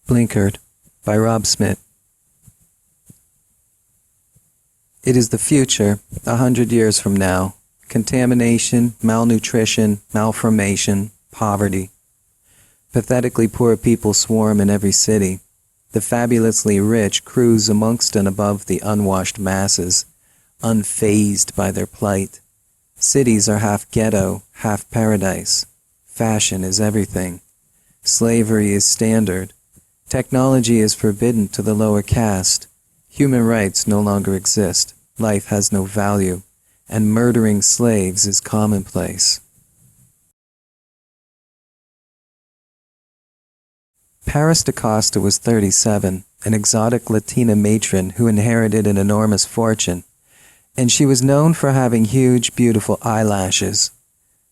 Blinkered by Rob Smit. It is the future, 100 years from now. Contamination, malnutrition, malformation, poverty. Pathetically poor people swarm in every city. The fabulously rich cruise amongst and above the unwashed masses, unfazed by their plight. Cities are half ghetto, half paradise. Fashion is everything. Slavery is standard. Technology is forbidden to the lower caste. Human rights no longer exist. Life has no value. And murdering slaves is commonplace. Paris da Costa was 37, an exotic Latina matron who inherited an enormous fortune, and she was known for having huge, beautiful eyelashes.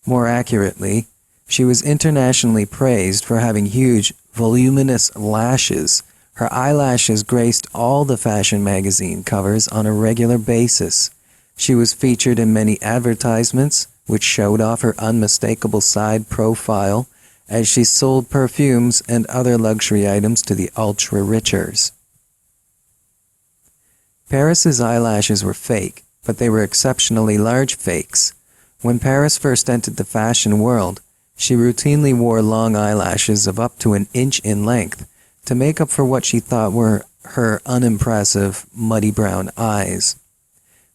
More accurately, she was internationally praised for having huge, voluminous lashes. Her eyelashes graced all the fashion magazine covers on a regular basis. She was featured in many advertisements, which showed off her unmistakable side profile as she sold perfumes and other luxury items to the ultra-richers. Paris's eyelashes were fake, but they were exceptionally large fakes. When Paris first entered the fashion world, she routinely wore long eyelashes of up to an inch in length to make up for what she thought were her unimpressive, muddy brown eyes.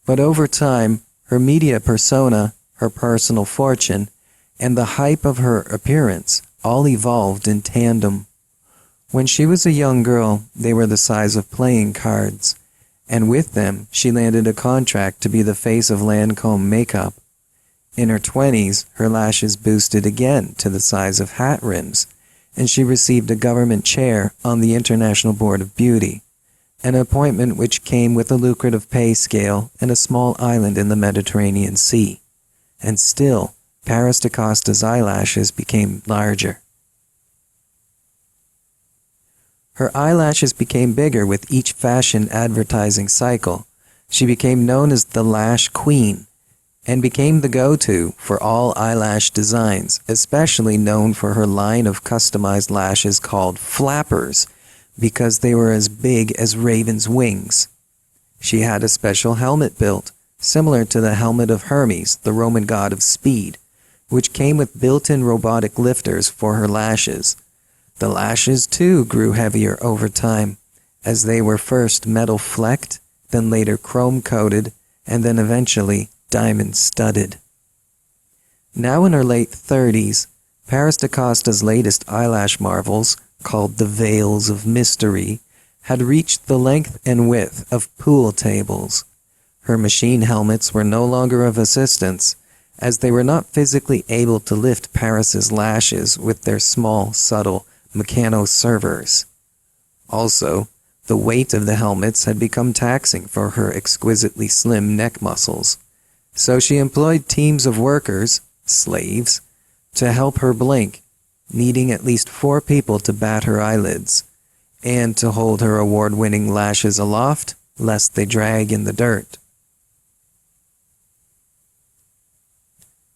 But over time, her media persona, her personal fortune, and the hype of her appearance all evolved in tandem. When she was a young girl, they were the size of playing cards, and with them she landed a contract to be the face of Lancome makeup. In her 20s, her lashes boosted again to the size of hat rims, and she received a government chair on the International Board of Beauty, an appointment which came with a lucrative pay scale and a small island in the Mediterranean Sea. And still, Paris da Costa's eyelashes became larger. Her eyelashes became bigger with each fashion advertising cycle. She became known as the Lash Queen, and became the go-to for all eyelash designs, especially known for her line of customized lashes called flappers, because they were as big as ravens' wings. She had a special helmet built, similar to the helmet of Hermes, the Roman god of speed, which came with built-in robotic lifters for her lashes. The lashes, too, grew heavier over time, as they were first metal-flecked, then later chrome-coated, and then eventually diamond-studded. Now in her late 30s, Paris da Costa's latest eyelash marvels, called the Veils of Mystery, had reached the length and width of pool tables. Her machine helmets were no longer of assistance, as they were not physically able to lift Paris's lashes with their small, subtle mechano-servers. Also, the weight of the helmets had become taxing for her exquisitely slim neck muscles, so she employed teams of workers, slaves, to help her blink, needing at least 4 people to bat her eyelids, and to hold her award-winning lashes aloft, lest they drag in the dirt.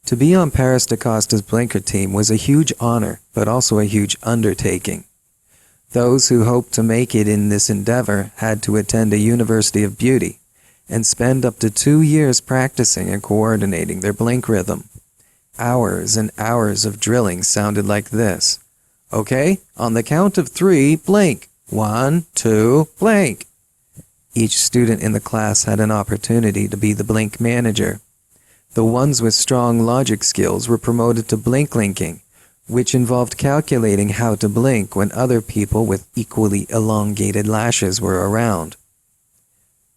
To be on Paris da Costa's Blinkered team was a huge honor, but also a huge undertaking. Those who hoped to make it in this endeavor had to attend a university of beauty, and spend up to 2 years practicing and coordinating their blink rhythm. Hours and hours of drilling sounded like this. Okay, on the count of 3, blink. 1, 2, blink. Each student in the class had an opportunity to be the blink manager. The ones with strong logic skills were promoted to blink linking, which involved calculating how to blink when other people with equally elongated lashes were around.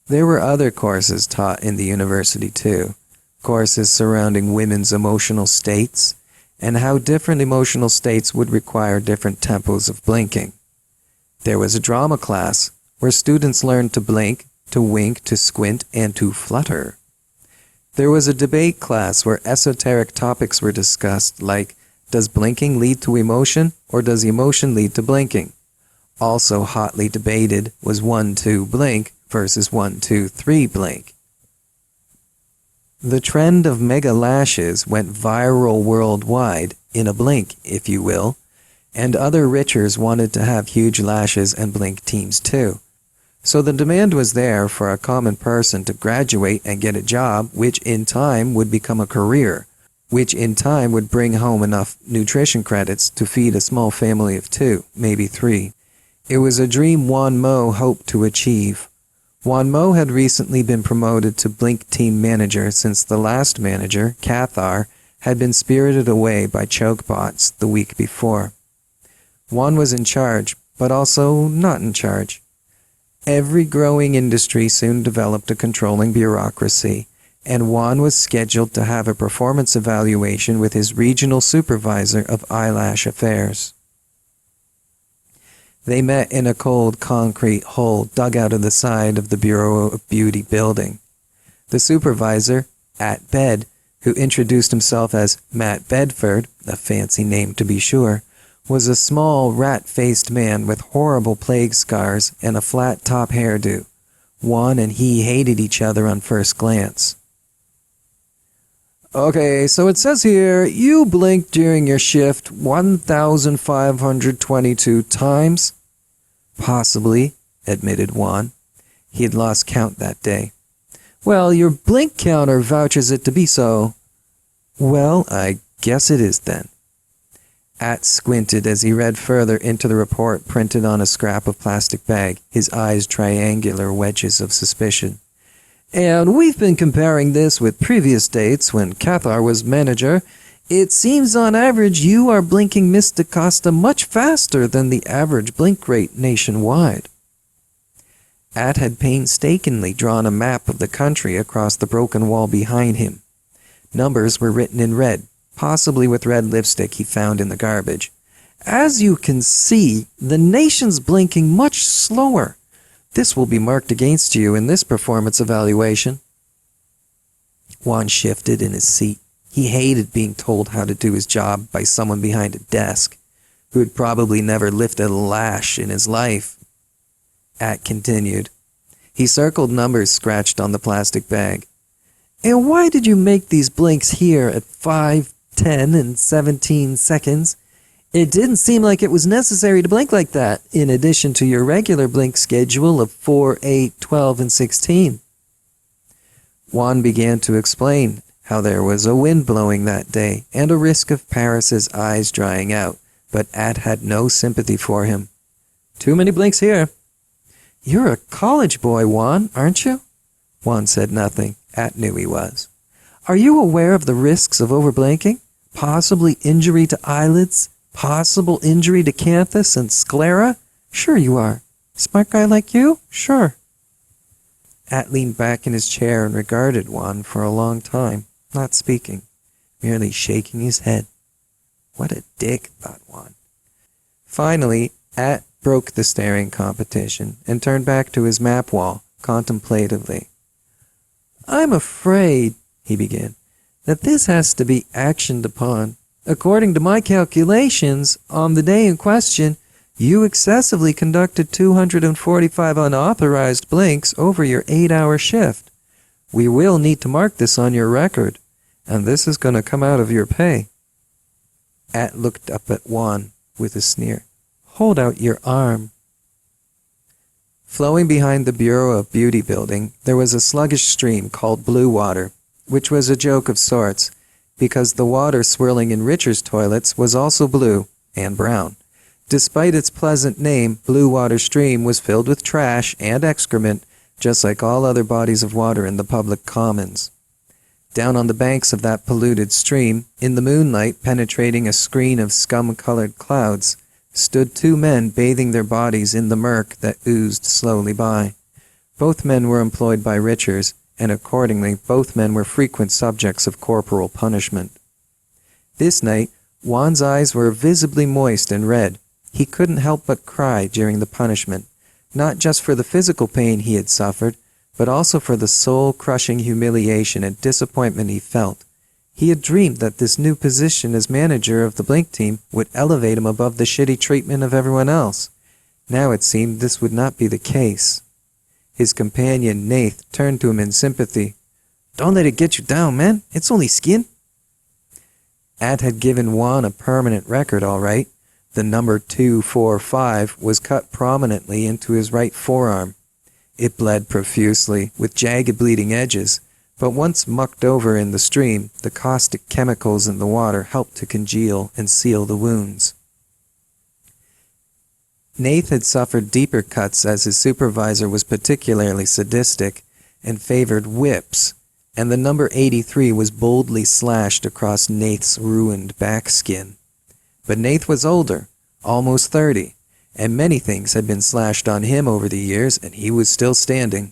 There were other courses taught in the university too, courses surrounding women's emotional states, and how different emotional states would require different tempos of blinking. There was a drama class, where students learned to blink, to wink, to squint, and to flutter. There was a debate class where esoteric topics were discussed, like, does blinking lead to emotion, or does emotion lead to blinking? Also hotly debated was 1-2 blink versus 1-2-3 blink. The trend of mega lashes went viral worldwide, in a blink, if you will, and other Richers wanted to have huge lashes and blink teams too. So the demand was there for a common person to graduate and get a job, which in time would become a career, which in time would bring home enough nutrition credits to feed a small family of 2, maybe 3. It was a dream Juan Mo hoped to achieve. Juan Mo had recently been promoted to Blink team manager since the last manager, Cathar, had been spirited away by chokebots the week before. Juan was in charge, but also not in charge. Every growing industry soon developed a controlling bureaucracy, and Juan was scheduled to have a performance evaluation with his regional supervisor of eyelash affairs. They met in a cold concrete hole dug out of the side of the Bureau of Beauty building. The supervisor, At Bed, who introduced himself as Matt Bedford, a fancy name to be sure, was a small, rat-faced man with horrible plague scars and a flat-top hairdo. Juan and he hated each other on first glance. Okay, so it says here, you blinked during your shift 1,522 times? Possibly, admitted Juan. He had lost count that day. Well, your blink counter vouches it to be so. Well, I guess it is then. At squinted as he read further into the report printed on a scrap of plastic bag, his eyes triangular wedges of suspicion. And we've been comparing this with previous dates when Cathar was manager. It seems on average you are blinking Miss DaCosta much faster than the average blink rate nationwide. At had painstakingly drawn a map of the country across the broken wall behind him. Numbers were written in red, possibly with red lipstick he found in the garbage. As you can see, the nation's blinking much slower. This will be marked against you in this performance evaluation. Juan shifted in his seat. He hated being told how to do his job by someone behind a desk, who had probably never lifted a lash in his life. At continued. He circled numbers scratched on the plastic bag. And why did you make these blinks here at 5, 10, and 17 seconds? It didn't seem like it was necessary to blink like that, in addition to your regular blink schedule of 4, 8, 12, and 16. Juan began to explain how there was a wind blowing that day and a risk of Paris's eyes drying out, but At had no sympathy for him. Too many blinks here. You're a college boy, Juan, aren't you? Juan said nothing. At knew he was. Are you aware of the risks of overblinking? Possibly injury to eyelids? Possible injury to canthus and sclera? Sure you are. Smart guy like you? Sure. At leaned back in his chair and regarded Juan for a long time, not speaking, merely shaking his head. What a dick, thought Juan. Finally, At broke the staring competition and turned back to his map wall, contemplatively. I'm afraid, he began, that this has to be actioned upon. According to my calculations, on the day in question, you excessively conducted 245 unauthorized blinks over your 8-hour shift. We will need to mark this on your record, and this is going to come out of your pay. At looked up at Juan with a sneer. Hold out your arm. Flowing behind the Bureau of Beauty building, there was a sluggish stream called Blue Water, which was a joke of sorts, because the water swirling in Richard's toilets was also blue and brown. Despite its pleasant name, Blue Water Stream was filled with trash and excrement, just like all other bodies of water in the public commons. Down on the banks of that polluted stream, in the moonlight penetrating a screen of scum-colored clouds, stood 2 men bathing their bodies in the murk that oozed slowly by. Both men were employed by Richers, and accordingly both men were frequent subjects of corporal punishment. This night, Juan's eyes were visibly moist and red. He couldn't help but cry during the punishment, not just for the physical pain he had suffered, but also for the soul-crushing humiliation and disappointment he felt. He had dreamed that this new position as manager of the Blink team would elevate him above the shitty treatment of everyone else. Now it seemed this would not be the case. His companion, Nath, turned to him in sympathy. Don't let it get you down, man. It's only skin. At had given Juan a permanent record, all right. The number 245 was cut prominently into his right forearm. It bled profusely, with jagged bleeding edges, but once mucked over in the stream, the caustic chemicals in the water helped to congeal and seal the wounds. Nath had suffered deeper cuts as his supervisor was particularly sadistic and favored whips, and the number 83 was boldly slashed across Nath's ruined back skin. But Nath was older, almost 30, and many things had been slashed on him over the years, and he was still standing.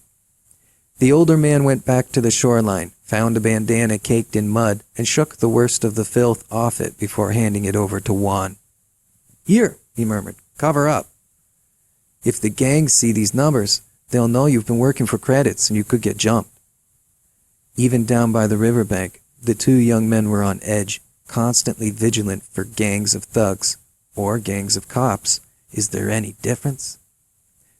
The older man went back to the shoreline, found a bandana caked in mud, and shook the worst of the filth off it before handing it over to Juan. "Here," he murmured, "cover up. If the gangs see these numbers, they'll know you've been working for credits and you could get jumped." Even down by the riverbank, the two young men were on edge, constantly vigilant for gangs of thugs, or gangs of cops. Is there any difference?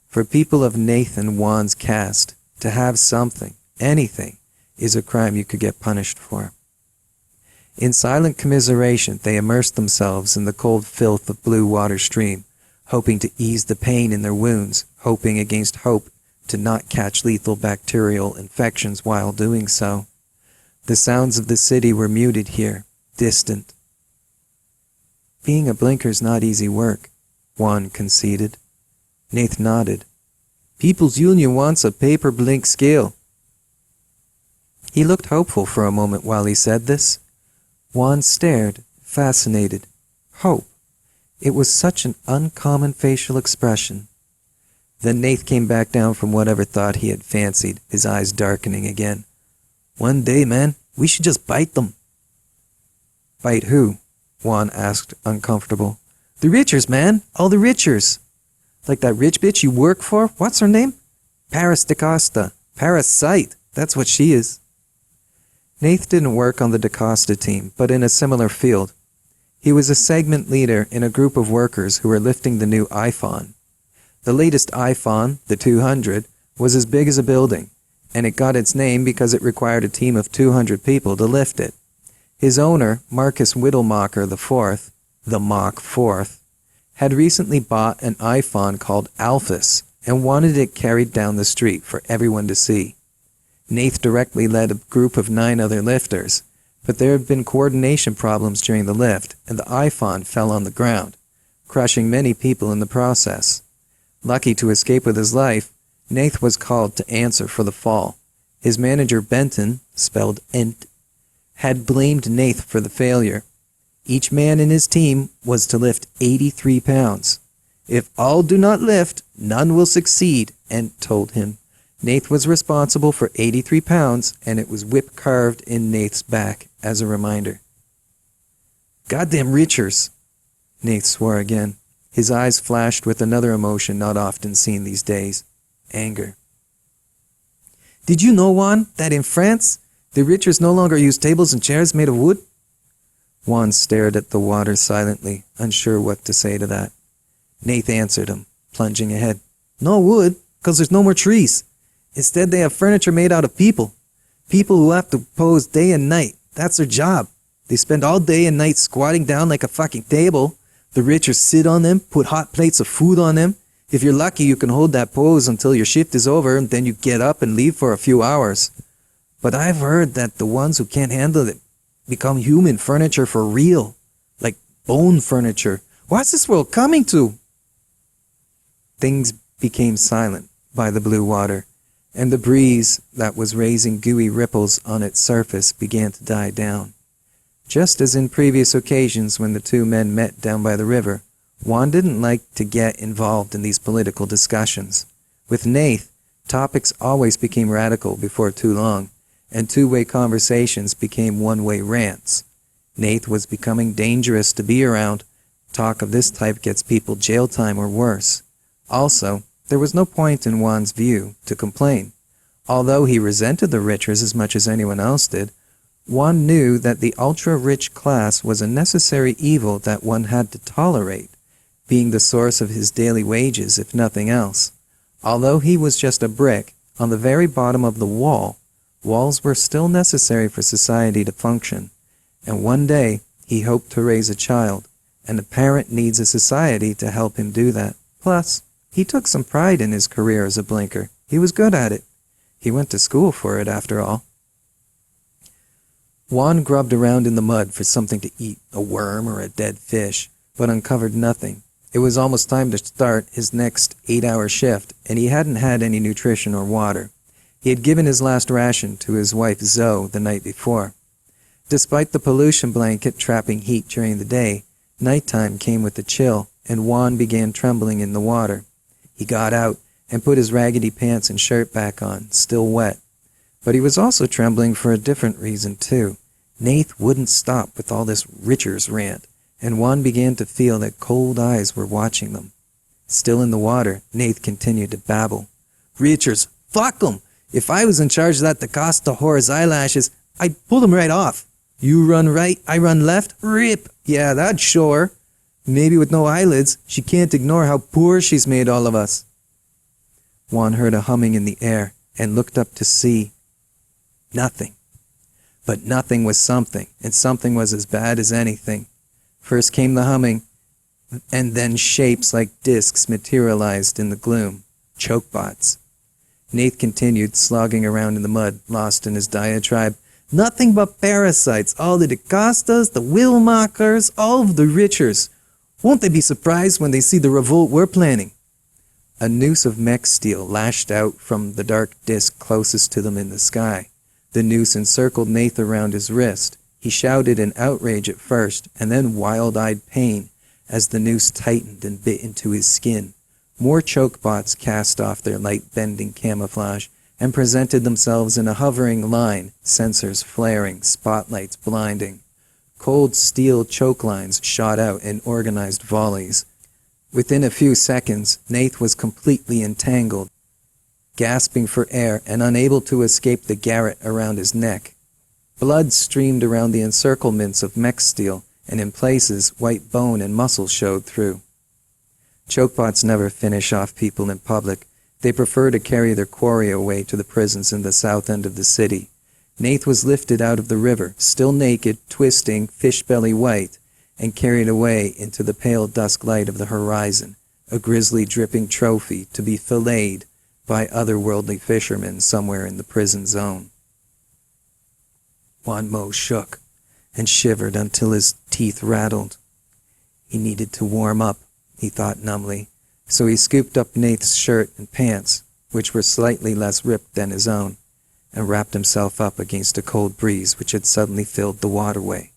For people of Nath and Juan's caste, to have something, anything, is a crime you could get punished for. In silent commiseration, they immersed themselves in the cold filth of Blue Water Stream, hoping to ease the pain in their wounds, hoping against hope to not catch lethal bacterial infections while doing so. The sounds of the city were muted here, distant. "Being a blinker's not easy work," Juan conceded. Nath nodded. "People's Union wants a paper blink scale." He looked hopeful for a moment while he said this. Juan stared, fascinated. Hope. It was such an uncommon facial expression. Then Nath came back down from whatever thought he had fancied, his eyes darkening again. "One day, man, we should just bite them." "Bite who?" Juan asked, uncomfortable. "The Richers, man. All the Richers. Like that rich bitch you work for. What's her name? Paris DaCosta. Parasite. That's what she is." Nath didn't work on the DaCosta team, but in a similar field. He was a segment leader in a group of workers who were lifting the new iPhone. The latest iPhone, the 200, was as big as a building, and it got its name because it required a team of 200 people to lift it. His owner, Marcus Widdelmacher IV, the Mach 4th, had recently bought an iPhone called Alphys and wanted it carried down the street for everyone to see. Nath directly led a group of 9 other lifters, but there had been coordination problems during the lift, and the iPhone fell on the ground, crushing many people in the process. Lucky to escape with his life, Nath was called to answer for the fall. His manager Benton, spelled Ent, had blamed Nath for the failure. Each man in his team was to lift 83 pounds. "If all do not lift, none will succeed," Ent told him. Nath was responsible for 83 pounds, and it was whip carved in Nath's back as a reminder. "Goddamn Richers!" Nath swore again. His eyes flashed with another emotion not often seen these days. Anger. "Did you know, Juan, that in France, the Richers no longer use tables and chairs made of wood?" Juan stared at the water silently, unsure what to say to that. Nath answered him, plunging ahead. "No wood, 'cause there's no more trees. Instead, they have furniture made out of people. People who have to pose day and night. That's their job. They spend all day and night squatting down like a fucking table. The Richers sit on them, put hot plates of food on them. If you're lucky, you can hold that pose until your shift is over, and then you get up and leave for a few hours. But I've heard that the ones who can't handle it become human furniture for real. Like bone furniture. What's this world coming to?" Things became silent by the blue water, and the breeze that was raising gooey ripples on its surface began to die down. Just as in previous occasions when the two men met down by the river, Juan didn't like to get involved in these political discussions. With Nath, topics always became radical before too long, and two-way conversations became one-way rants. Nath was becoming dangerous to be around. Talk of this type gets people jail time or worse. Also, there was no point in Juan's view to complain. Although he resented the Richers as much as anyone else did, Juan knew that the ultra-rich class was a necessary evil that one had to tolerate, being the source of his daily wages if nothing else. Although he was just a brick on the very bottom of the wall, walls were still necessary for society to function, and one day he hoped to raise a child and a parent needs a society to help him do that. Plus, he took some pride in his career as a blinker. He was good at it. He went to school for it, after all. Juan grubbed around in the mud for something to eat, a worm or a dead fish, but uncovered nothing. It was almost time to start his next 8-hour shift, and he hadn't had any nutrition or water. He had given his last ration to his wife Zoe the night before. Despite the pollution blanket trapping heat during the day, nighttime came with a chill, and Juan began trembling in the water. He got out and put his raggedy pants and shirt back on, still wet. But he was also trembling for a different reason, too. Nath wouldn't stop with all this Richards rant, and Juan began to feel that cold eyes were watching them. Still in the water, Nath continued to babble. Richards, fuck 'em! If I was in charge of that DaCosta whore's eyelashes, I'd pull them right off. You run right, I run left, rip! Yeah, that's sure. Maybe with no eyelids, she can't ignore how poor she's made all of us. Juan heard a humming in the air and looked up to see nothing. But nothing was something, and something was as bad as anything. First came the humming, and then shapes like discs materialized in the gloom. Chokebots. Nath continued, slogging around in the mud, lost in his diatribe. Nothing but parasites, all the DaCostas, the Wilmakers, all of the Richards. Won't they be surprised when they see the revolt we're planning? A noose of mech steel lashed out from the dark disk closest to them in the sky. The noose encircled Nath around his wrist. He shouted in outrage at first, and then wild-eyed pain, as the noose tightened and bit into his skin. More chokebots cast off their light-bending camouflage and presented themselves in a hovering line, sensors flaring, spotlights blinding. Cold steel choke lines shot out in organized volleys. Within a few seconds, Nath was completely entangled, gasping for air and unable to escape the garrote around his neck. Blood streamed around the encirclements of mech steel, and in places, white bone and muscle showed through. Chokebots never finish off people in public. They prefer to carry their quarry away to the prisons in the south end of the city. Nath was lifted out of the river, still naked, twisting, fish-belly white, and carried away into the pale dusk light of the horizon, a grisly dripping trophy to be filleted by otherworldly fishermen somewhere in the prison zone. Juan Mo shook and shivered until his teeth rattled. He needed to warm up, he thought numbly, so he scooped up Nath's shirt and pants, which were slightly less ripped than his own, and wrapped himself up against a cold breeze which had suddenly filled the waterway.